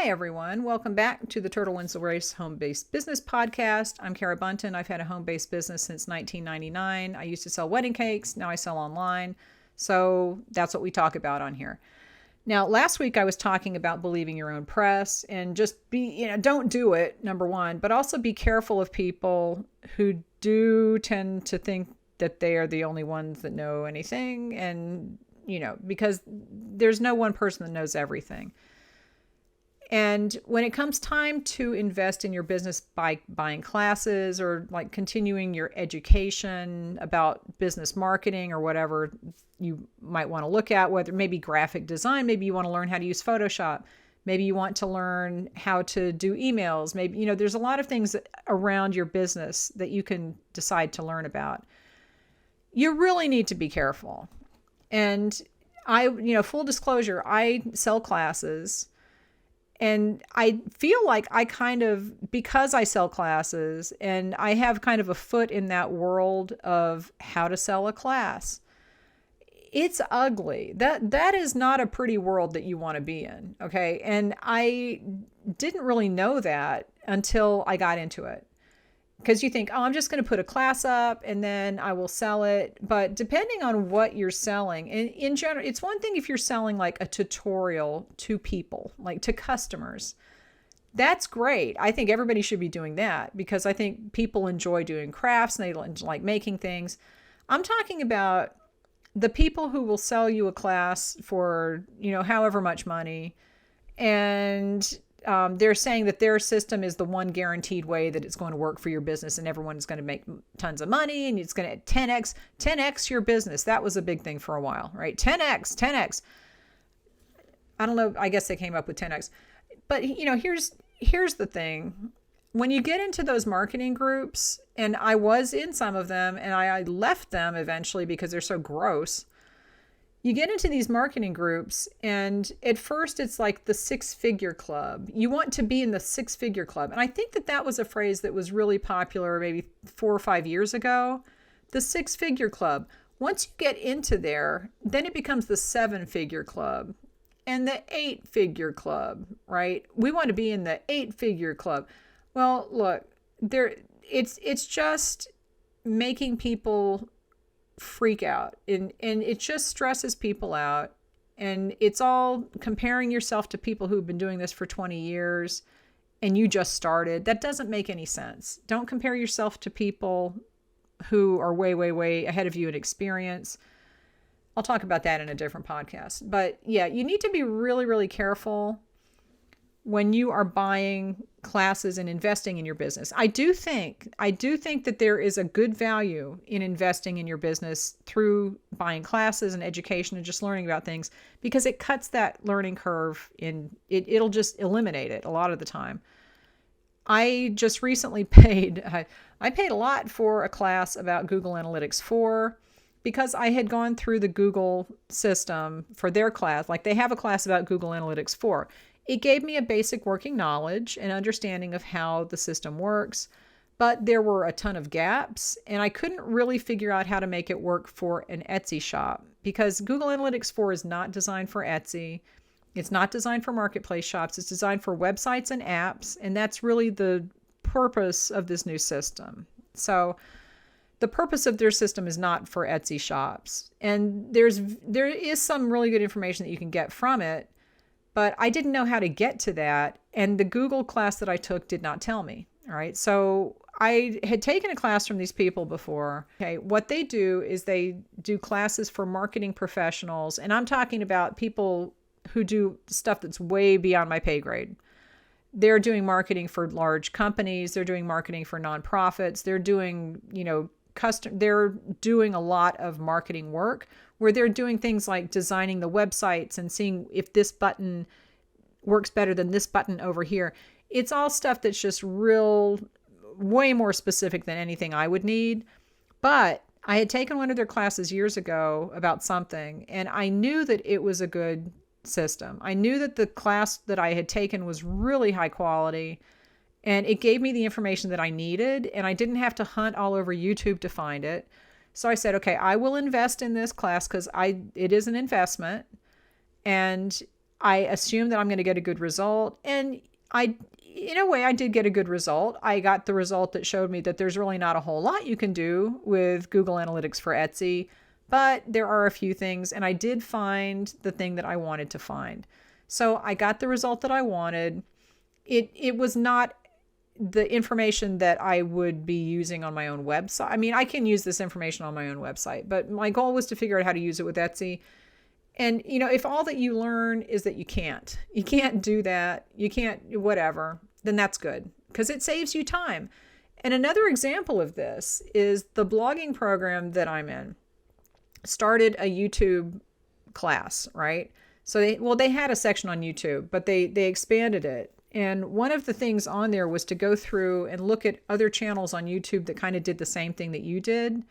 Hi, everyone. Welcome back to the Turtle Wins the Race Home-Based Business Podcast. I'm Kara Buntin. I've had a home-based business since 1999. I used to sell wedding cakes. Now I sell online. So that's what we talk about on here. Now, last week I was talking about believing your own press and just don't do it, number one, but also be careful of people who do tend to think that they are the only ones that know anything. And, because there's no one person that knows everything. And when it comes time to invest in your business by buying classes or like continuing your education about business marketing or whatever you might want to look at, whether maybe graphic design, maybe you want to learn how to use Photoshop, maybe you want to learn how to do emails, maybe, there's a lot of things around your business that you can decide to learn about. You really need to be careful. And full disclosure, I sell classes. And I feel like because I sell classes and I have kind of a foot in that world of how to sell a class, it's ugly. That is not a pretty world that you want to be in. Okay. And I didn't really know that until I got into it. Because you think, I'm just going to put a class up and then I will sell it. But depending on what you're selling, and in general, it's one thing if you're selling like a tutorial to people, like to customers. That's great. I think everybody should be doing that because I think people enjoy doing crafts and they like making things. I'm talking about the people who will sell you a class for, however much money, and they're saying that their system is the one guaranteed way that it's going to work for your business and everyone's going to make tons of money and it's going to 10x your business. That was a big thing for a while, right? 10x. I don't know. I guess they came up with 10x. But, here's the thing. When you get into those marketing groups, and I was in some of them and I left them eventually because they're so gross. You get into these marketing groups and at first it's like the 6-figure club. You want to be in the 6-figure club. And I think that was a phrase that was really popular maybe 4 or 5 years ago. The 6-figure club. Once you get into there, then it becomes the 7-figure club and the 8-figure club, right? We want to be in the 8-figure club. Well, look, it's just making people freak out and it just stresses people out, and it's all comparing yourself to people who've been doing this for 20 years and you just started. That doesn't make any sense. Don't compare yourself to people who are way ahead of you in experience. I'll talk about that in a different podcast. But yeah, you need to be really careful when you are buying classes and investing in your business. I do think that there is a good value in investing in your business through buying classes and education and just learning about things, because it cuts that learning curve it'll just eliminate it a lot of the time. I just recently paid a lot for a class about Google Analytics 4 because I had gone through the Google system for their class. Like they have a class about Google Analytics 4. It gave me a basic working knowledge and understanding of how the system works, but there were a ton of gaps and I couldn't really figure out how to make it work for an Etsy shop because Google Analytics 4 is not designed for Etsy. It's not designed for marketplace shops. It's designed for websites and apps, and that's really the purpose of this new system. So the purpose of their system is not for Etsy shops. And there is some really good information that you can get from it, but I didn't know how to get to that. And the Google class that I took did not tell me. All right. So I had taken a class from these people before. Okay. What they do is they do classes for marketing professionals. And I'm talking about people who do stuff that's way beyond my pay grade. They're doing marketing for large companies. They're doing marketing for nonprofits. They're doing, they're doing a lot of marketing work where they're doing things like designing the websites and seeing if this button works better than this button over here. It's all stuff that's just way more specific than anything I would need. But I had taken one of their classes years ago about something, and I knew that it was a good system. I knew that the class that I had taken was really high quality, and it gave me the information that I needed, and I didn't have to hunt all over YouTube to find it. So I said, okay, I will invest in this class because it is an investment, and I assume that I'm going to get a good result. And in a way, I did get a good result. I got the result that showed me that there's really not a whole lot you can do with Google Analytics for Etsy, but there are a few things, and I did find the thing that I wanted to find. So I got the result that I wanted. It was not the information that I would be using on my own website. I mean, I can use this information on my own website, but my goal was to figure out how to use it with Etsy. And, if all that you learn is that you can't do that, you can't, whatever, then that's good because it saves you time. And another example of this is the blogging program that I'm in started a YouTube class, right? So they had a section on YouTube, but they expanded it. And one of the things on there was to go through and look at other channels on YouTube that kind of did the same thing that you did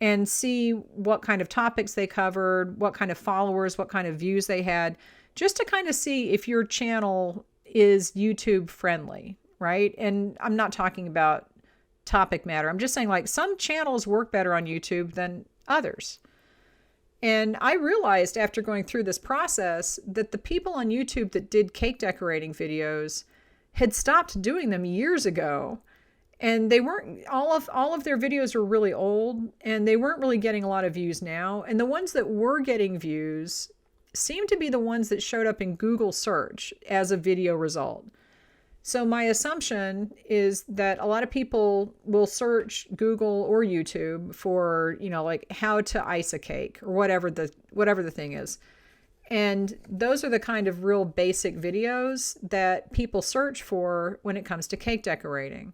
and see what kind of topics they covered, what kind of followers, what kind of views they had, just to kind of see if your channel is YouTube friendly, right? And I'm not talking about topic matter. I'm just saying like some channels work better on YouTube than others. And I realized after going through this process that the people on YouTube that did cake decorating videos had stopped doing them years ago. And they weren't, all of their videos were really old and they weren't really getting a lot of views now. And the ones that were getting views seemed to be the ones that showed up in Google search as a video result. So my assumption is that a lot of people will search Google or YouTube for, like how to ice a cake or whatever the thing is. And those are the kind of real basic videos that people search for when it comes to cake decorating.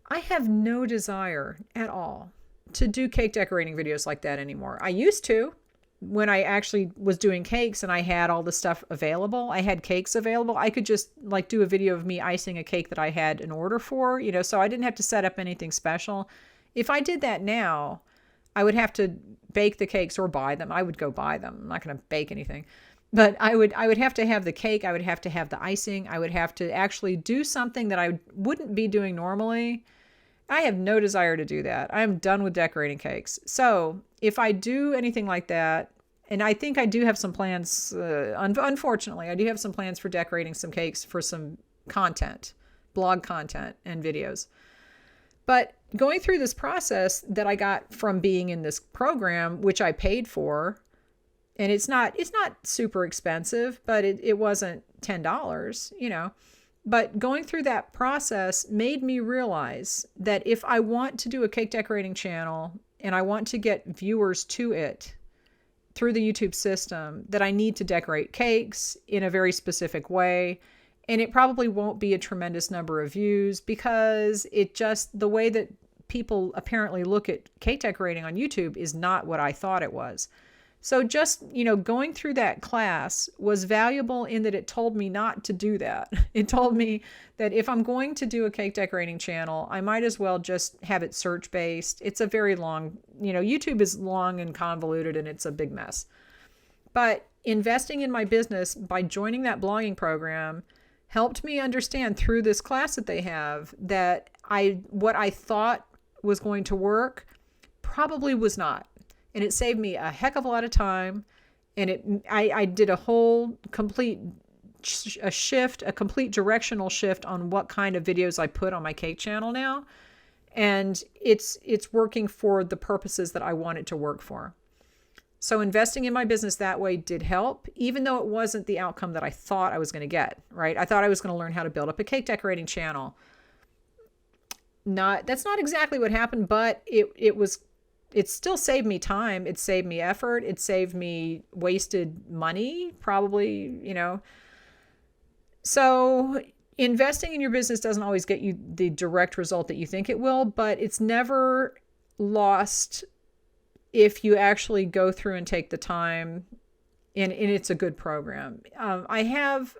I have no desire at all to do cake decorating videos like that anymore. I used to when I actually was doing cakes and I had all the stuff available. I had cakes available. I could just like do a video of me icing a cake that I had an order for, so I didn't have to set up anything special. If I did that now, I would have to bake the cakes or buy them. I would go buy them. I'm not going to bake anything. But I would have to have the cake. I would have to have the icing. I would have to actually do something that I wouldn't be doing normally. I have no desire to do that. I'm done with decorating cakes. So if I do anything like that, and I think I do have some plans, unfortunately, I do have some plans for decorating some cakes for some content, blog content and videos. But going through this process that I got from being in this program, which I paid for, and it's not super expensive, but it wasn't $10, But going through that process made me realize that if I want to do a cake decorating channel and I want to get viewers to it through the YouTube system, that I need to decorate cakes in a very specific way. And it probably won't be a tremendous number of views because the way that people apparently look at cake decorating on YouTube is not what I thought it was. So just, going through that class was valuable in that it told me not to do that. It told me that if I'm going to do a cake decorating channel, I might as well just have it search-based. It's a very long, YouTube is long and convoluted and it's a big mess. But investing in my business by joining that blogging program helped me understand through this class that they have that what I thought was going to work probably was not. And it saved me a heck of a lot of time. And I did a whole complete directional shift on what kind of videos I put on my cake channel now. And it's working for the purposes that I want it to work for. So investing in my business that way did help, even though it wasn't the outcome that I thought I was going to get, right? I thought I was going to learn how to build up a cake decorating channel. That's not exactly what happened, but it still saved me time. It saved me effort. It saved me wasted money, probably, So investing in your business doesn't always get you the direct result that you think it will, but it's never lost if you actually go through and take the time and it's a good program. I have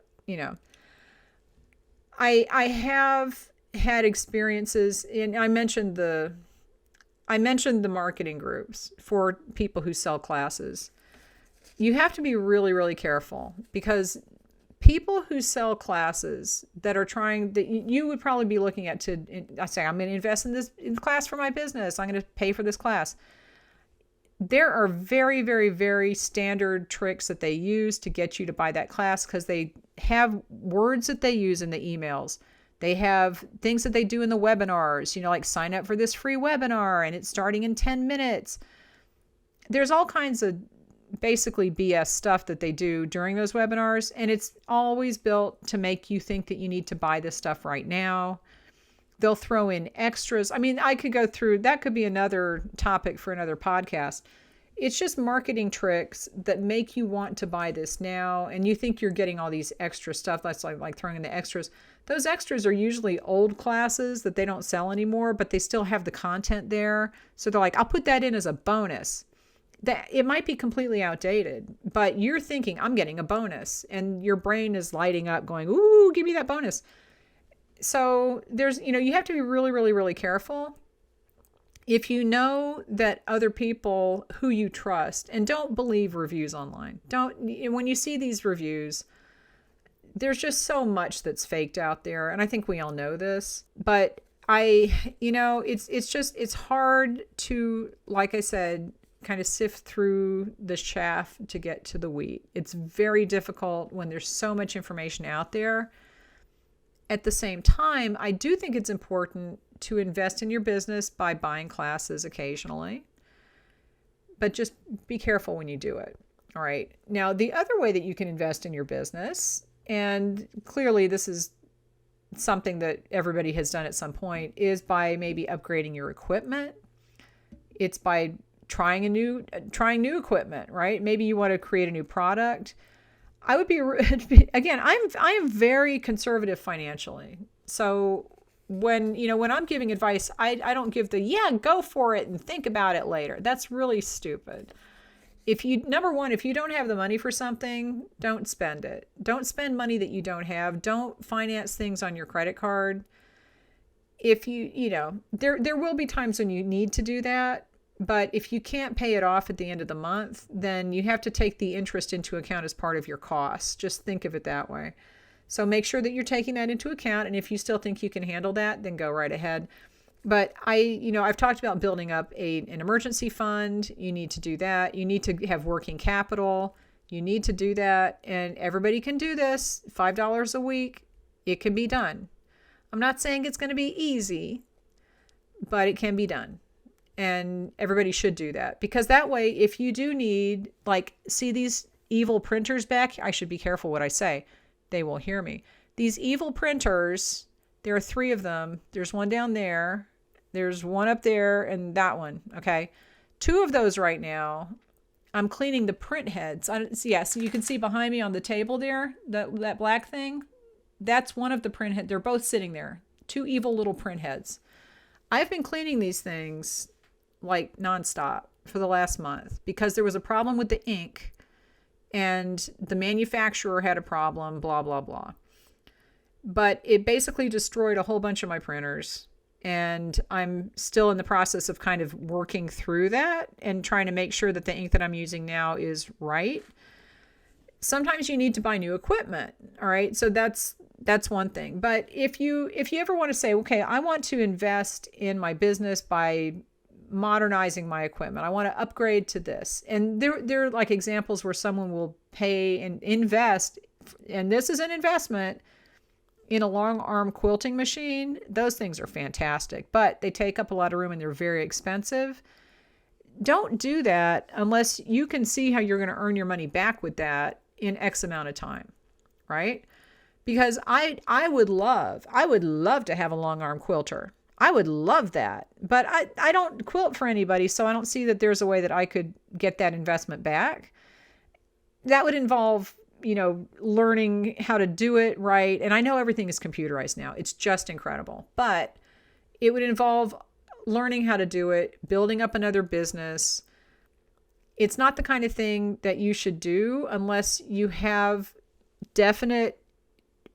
had experiences, and I mentioned the marketing groups for people who sell classes. You have to be really, really careful because people who sell classes that you would probably be looking at I say, I'm going to invest in this class for my business. I'm going to pay for this class. there are very, very, very standard tricks that they use to get you to buy that class, because they have words that they use in the emails. They have things that they do in the webinars, like sign up for this free webinar and it's starting in 10 minutes. There's all kinds of basically BS stuff that they do during those webinars, and it's always built to make you think that you need to buy this stuff right now. They'll throw in extras. I mean, I could go through, that could be another topic for another podcast. It's just marketing tricks that make you want to buy this now, and you think you're getting all these extra stuff. That's like throwing in the extras. Those extras are usually old classes that they don't sell anymore, but they still have the content there. So they're like, I'll put that in as a bonus. That it might be completely outdated, but you're thinking, I'm getting a bonus, and your brain is lighting up going, ooh, give me that bonus. So there's, you have to be really, really, really careful. If you know that other people who you trust, and don't believe reviews online. When you see these reviews, there's just so much that's faked out there. And I think we all know this, but it's hard to, like I said, kind of sift through the chaff to get to the wheat. It's very difficult when there's so much information out there. At the same time, I do think it's important to invest in your business by buying classes occasionally, but just be careful when you do it. All right. Now, the other way that you can invest in your business, and clearly this is something that everybody has done at some point, is by maybe upgrading your equipment. It's by trying new equipment, right? Maybe you want to create a new product. I would be, again, I am very conservative financially. So when I'm giving advice, I don't give go for it and think about it later. That's really stupid. Number one, if you don't have the money for something, don't spend it. Don't spend money that you don't have. Don't finance things on your credit card. If there will be times when you need to do that. But if you can't pay it off at the end of the month, then you have to take the interest into account as part of your costs. Just think of it that way. So make sure that you're taking that into account. And if you still think you can handle that, then go right ahead. But I've talked about building up an emergency fund. You need to do that. You need to have working capital. You need to do that. And everybody can do this. $5 a week. It can be done. I'm not saying it's going to be easy, but it can be done. And everybody should do that, because that way, if you do need, see these evil printers back, I should be careful what I say. They will hear me. These evil printers, there are 3 of them. There's one down there. There's one up there and that one. Okay. 2 of those right now. I'm cleaning the print heads. So you can see behind me on the table there, that black thing. That's one of the print heads. They're both sitting there. 2 evil little print heads. I've been cleaning these things nonstop for the last month, because there was a problem with the ink and the manufacturer had a problem, blah, blah, blah. But it basically destroyed a whole bunch of my printers. And I'm still in the process of kind of working through that and trying to make sure that the ink that I'm using now is right. Sometimes you need to buy new equipment. All right. So that's one thing. But if you ever want to say, okay, I want to invest in my business by modernizing my equipment, I want to upgrade to this. And there are examples where someone will pay and invest, and this is an investment in a long arm quilting machine. Those things are fantastic, but they take up a lot of room and they're very expensive. Don't do that unless you can see how you're going to earn your money back with that in X amount of time, right? Because I would love to have a long arm quilter. I would love that, but I don't quilt for anybody, so I don't see that there's a way that I could get that investment back. That would involve, learning how to do it right. And I know everything is computerized now. It's just incredible, but it would involve learning how to do it, building up another business. It's not the kind of thing that you should do unless you have definite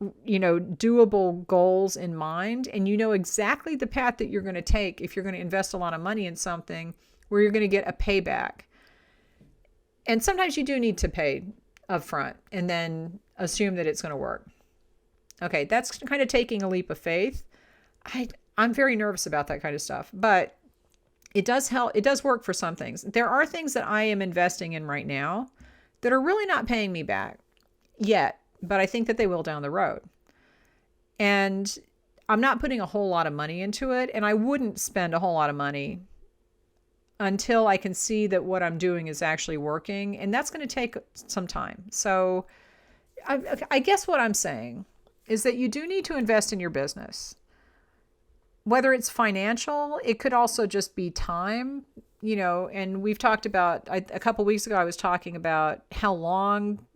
doable goals in mind, and exactly the path that you're going to take if you're going to invest a lot of money in something where you're going to get a payback. And sometimes you do need to pay upfront and then assume that it's going to work. Okay, that's kind of taking a leap of faith. I'm very nervous about that kind of stuff, but it does help. It does work for some things. There are things that I am investing in right now that are really not paying me back yet, but I think that they will down the road. And I'm not putting a whole lot of money into it, and I wouldn't spend a whole lot of money until I can see that what I'm doing is actually working, and that's going to take some time. So I guess what I'm saying is that you do need to invest in your business. Whether it's financial, it could also just be time, and we've talked about, a couple weeks ago, I was talking about how long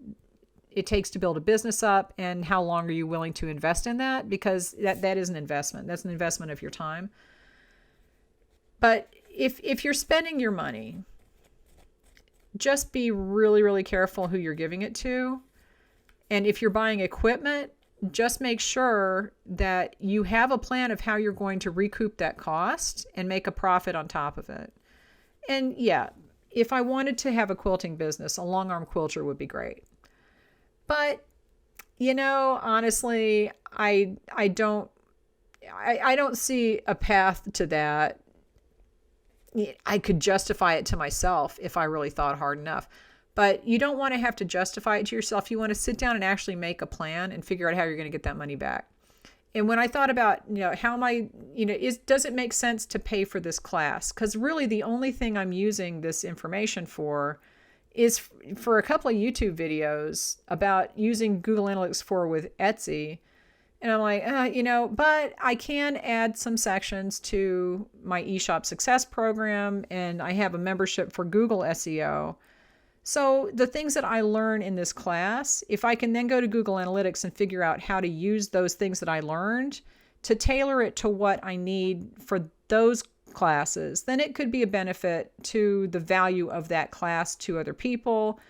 it takes to build a business up and how long are you willing to invest in that, because that is an investment. That's an investment of your time. But if you're spending your money, just be really, really careful who you're giving it to. And if you're buying equipment, just make sure that you have a plan of how you're going to recoup that cost and make a profit on top of it. And yeah, if I wanted to have a quilting business, a long arm quilter would be great. But, honestly, I don't see a path to that. I could justify it to myself if I really thought hard enough. But you don't want to have to justify it to yourself. You want to sit down and actually make a plan and figure out how you're going to get that money back. And when I thought about, how am I, does it make sense to pay for this class? Because really the only thing I'm using this information for is for a couple of YouTube videos about using Google Analytics 4 with Etsy. And I'm like, but I can add some sections to my eShop Success program, and I have a membership for Google SEO. So the things that I learn in this class, if I can then go to Google Analytics and figure out how to use those things that I learned to tailor it to what I need for those classes, then it could be a benefit to the value of that class to other people,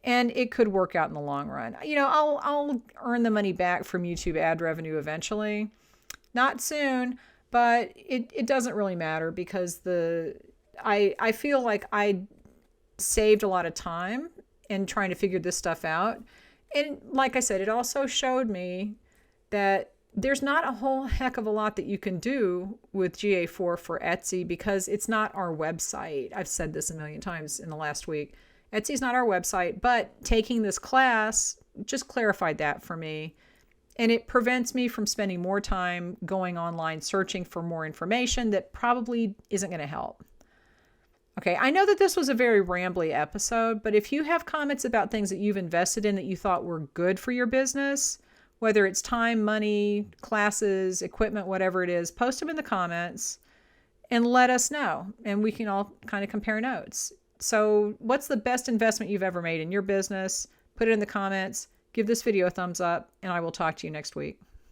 and it could work out in the long run. I'll earn the money back from YouTube ad revenue eventually. Not soon, but it doesn't really matter, because I feel like I saved a lot of time in trying to figure this stuff out. And like I said, it also showed me that there's not a whole heck of a lot that you can do with GA4 for Etsy, because it's not our website. I've said this a million times in the last week. Etsy's not our website, but taking this class just clarified that for me. And it prevents me from spending more time going online searching for more information that probably isn't going to help. Okay, I know that this was a very rambly episode, but if you have comments about things that you've invested in that you thought were good for your business, whether it's time, money, classes, equipment, whatever it is, post them in the comments and let us know, and we can all kind of compare notes. So what's the best investment you've ever made in your business? Put it in the comments, give this video a thumbs up, and I will talk to you next week.